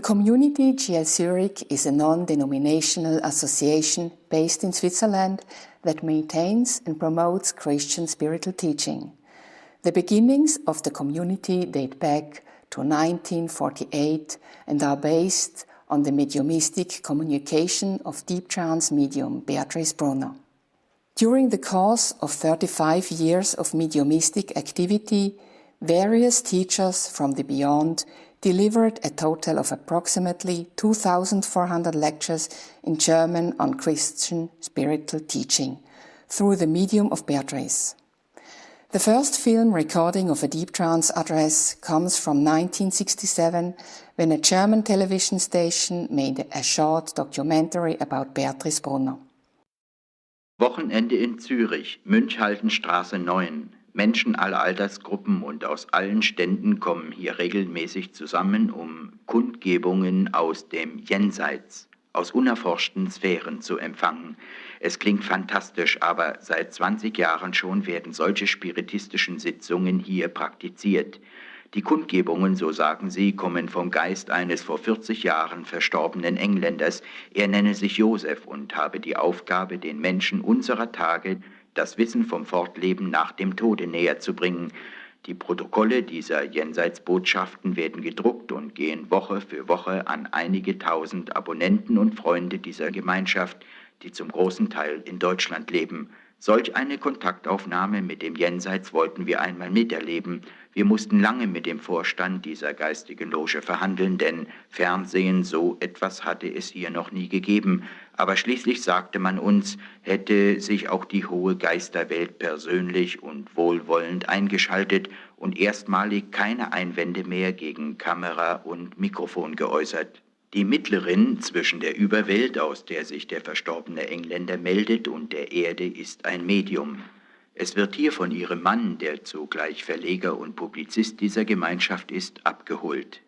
Community GL Zurich is a non-denominational association based in Switzerland that maintains and promotes Christian spiritual teaching. The beginnings of the community date back to 1948 and are based on the mediumistic communication of deep trance medium Beatrice Brunner. During the course of 35 years of mediumistic activity, various teachers from the beyond delivered a total of approximately 2,400 lectures in German on Christian spiritual teaching through the medium of Beatrice. The first film recording of a deep trance address comes from 1967, when a German television station made a short documentary about Beatrice Brunner. Wochenende in Zürich, Münchhaldenstraße 9. Menschen aller Altersgruppen und aus allen Ständen kommen hier regelmäßig zusammen, um Kundgebungen aus dem Jenseits, aus unerforschten Sphären zu empfangen. Es klingt fantastisch, aber seit 20 Jahren schon werden solche spiritistischen Sitzungen hier praktiziert. Die Kundgebungen, so sagen sie, kommen vom Geist eines vor 40 Jahren verstorbenen Engländers. Er nenne sich Josef und habe die Aufgabe, den Menschen unserer Tage das Wissen vom Fortleben nach dem Tode näher zu bringen. Die Protokolle dieser Jenseitsbotschaften werden gedruckt und gehen Woche für Woche an einige tausend Abonnenten und Freunde dieser Gemeinschaft, die zum großen Teil in Deutschland leben. Solch eine Kontaktaufnahme mit dem Jenseits wollten wir einmal miterleben. Wir mussten lange mit dem Vorstand dieser geistigen Loge verhandeln, denn Fernsehen, so etwas hatte es hier noch nie gegeben. Aber schließlich sagte man uns, hätte sich auch die hohe Geisterwelt persönlich und wohlwollend eingeschaltet und erstmalig keine Einwände mehr gegen Kamera und Mikrofon geäußert. Die Mittlerin zwischen der Überwelt, aus der sich der verstorbene Engländer meldet, und der Erde ist ein Medium. Es wird hier von ihrem Mann, der zugleich Verleger und Publizist dieser Gemeinschaft ist, abgeholt.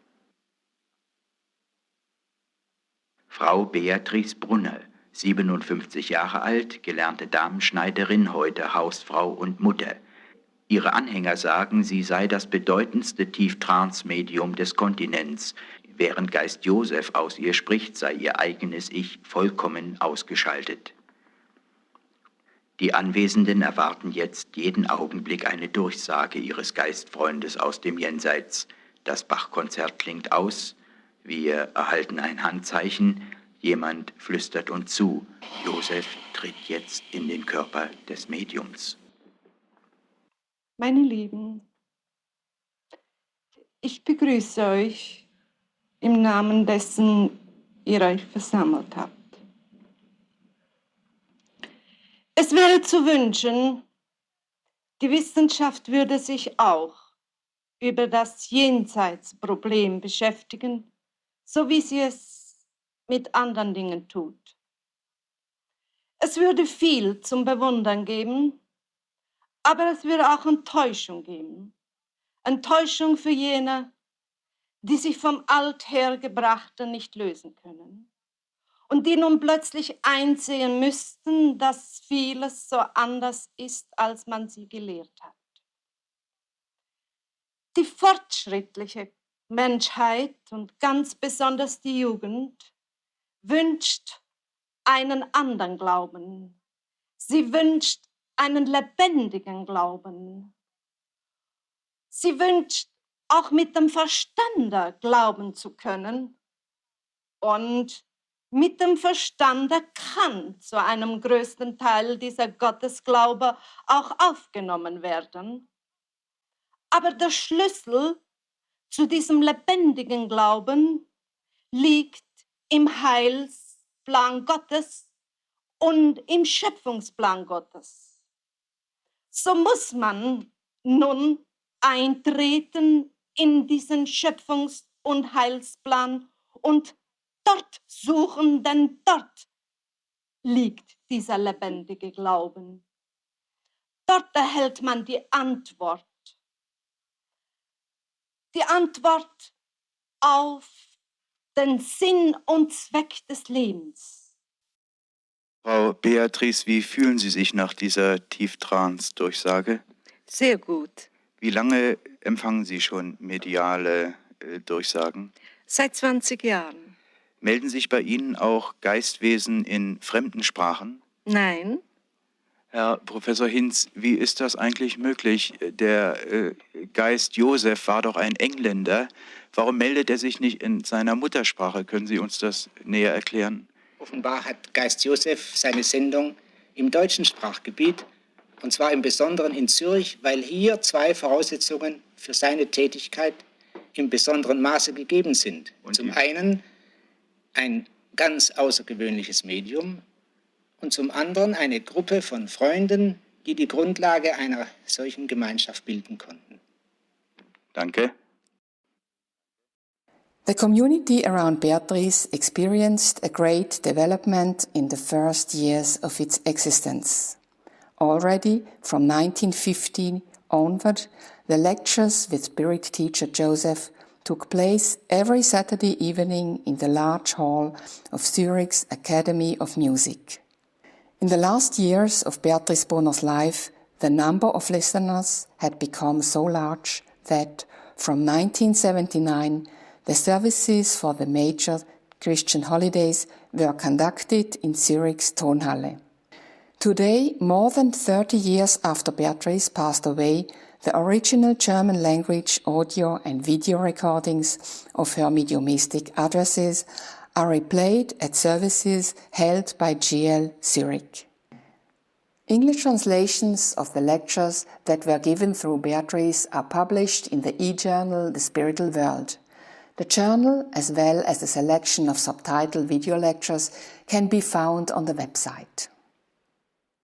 Frau Beatrice Brunner, 57 Jahre alt, gelernte Damenschneiderin, heute Hausfrau und Mutter. Ihre Anhänger sagen, sie sei das bedeutendste Tieftrance-Medium des Kontinents. Während Geist Josef aus ihr spricht, sei ihr eigenes Ich vollkommen ausgeschaltet. Die Anwesenden erwarten jetzt jeden Augenblick eine Durchsage ihres Geistfreundes aus dem Jenseits. Das Bachkonzert klingt aus, wir erhalten ein Handzeichen, jemand flüstert uns zu. Josef tritt jetzt in den Körper des Mediums. Meine Lieben, ich begrüße euch im Namen dessen ihr euch versammelt habt. Es wäre zu wünschen, die Wissenschaft würde sich auch über das Jenseitsproblem beschäftigen, so wie sie es mit anderen Dingen tut. Es würde viel zum Bewundern geben, aber es würde auch Enttäuschung geben. Enttäuschung für jene, die sich vom Althergebrachten nicht lösen können und die nun plötzlich einsehen müssten, dass vieles so anders ist, als man sie gelehrt hat. Die fortschrittliche Menschheit und ganz besonders die Jugend wünscht einen anderen Glauben. Sie wünscht einen lebendigen Glauben. Sie wünscht auch mit dem Verstande glauben zu können. Und mit dem Verstande kann zu einem größten Teil dieser Gottesglaube auch aufgenommen werden. Aber der Schlüssel zu diesem lebendigen Glauben liegt im Heilsplan Gottes und im Schöpfungsplan Gottes. So muss man nun eintreten in diesen Schöpfungs- und Heilsplan und dort suchen, denn dort liegt dieser lebendige Glauben. Dort erhält man die Antwort. Die Antwort auf den Sinn und Zweck des Lebens. Frau Beatrice, wie fühlen Sie sich nach dieser Tieftrance-Durchsage? Sehr gut. Wie lange empfangen Sie schon mediale Durchsagen? Seit 20 Jahren. Melden sich bei Ihnen auch Geistwesen in fremden Sprachen? Nein, Herr Professor Hinz, wie ist das eigentlich möglich? Der Geist Josef war doch ein Engländer. Warum meldet er sich nicht in seiner Muttersprache? Können Sie uns das näher erklären? Offenbar hat Geist Josef seine Sendung im deutschen Sprachgebiet, und zwar im Besonderen in Zürich, weil hier zwei Voraussetzungen für seine Tätigkeit im besonderen Maße gegeben sind. Und zum einen ein ganz außergewöhnliches Medium und zum anderen eine Gruppe von Freunden, die die Grundlage einer solchen Gemeinschaft bilden konnten. Danke. The community around Beatrice experienced a great development in the first years of its existence. Already from 1915 onward, the lectures with spirit teacher Joseph took place every Saturday evening in the large hall of Zurich's Academy of Music. In the last years of Beatrice Bonner's life, the number of listeners had become so large that from 1979 the services for the major Christian holidays were conducted in Zurich's Tonhalle. Today, more than 30 years after Beatrice passed away, the original German language audio and video recordings of her mediumistic addresses are replayed at services held by GL Zurich. English translations of the lectures that were given through Beatrice are published in the e-journal The Spiritual World. The journal, as well as a selection of subtitled video lectures, can be found on the website.